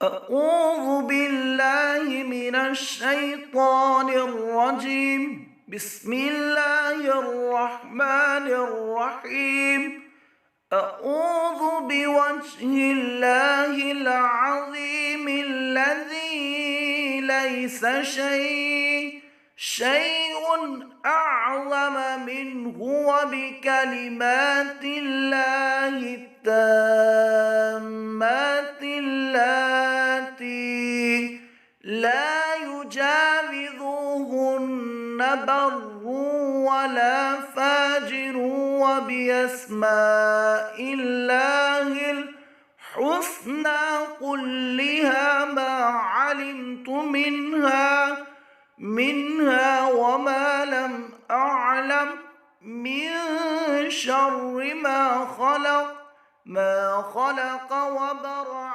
أعوذ بالله من الشيطان الرجيم. بسم الله الرحمن الرحيم. أعوذ بوجه الله العظيم الذي ليس شيء أعظم منه، وبكلمات الله التامات اللاتي لا يجاوزهن بر ولا فاجر، وبأسماء الله الحسنى كلها ما علمت منها وما لم أعلم، من شر ما خلق وبرأ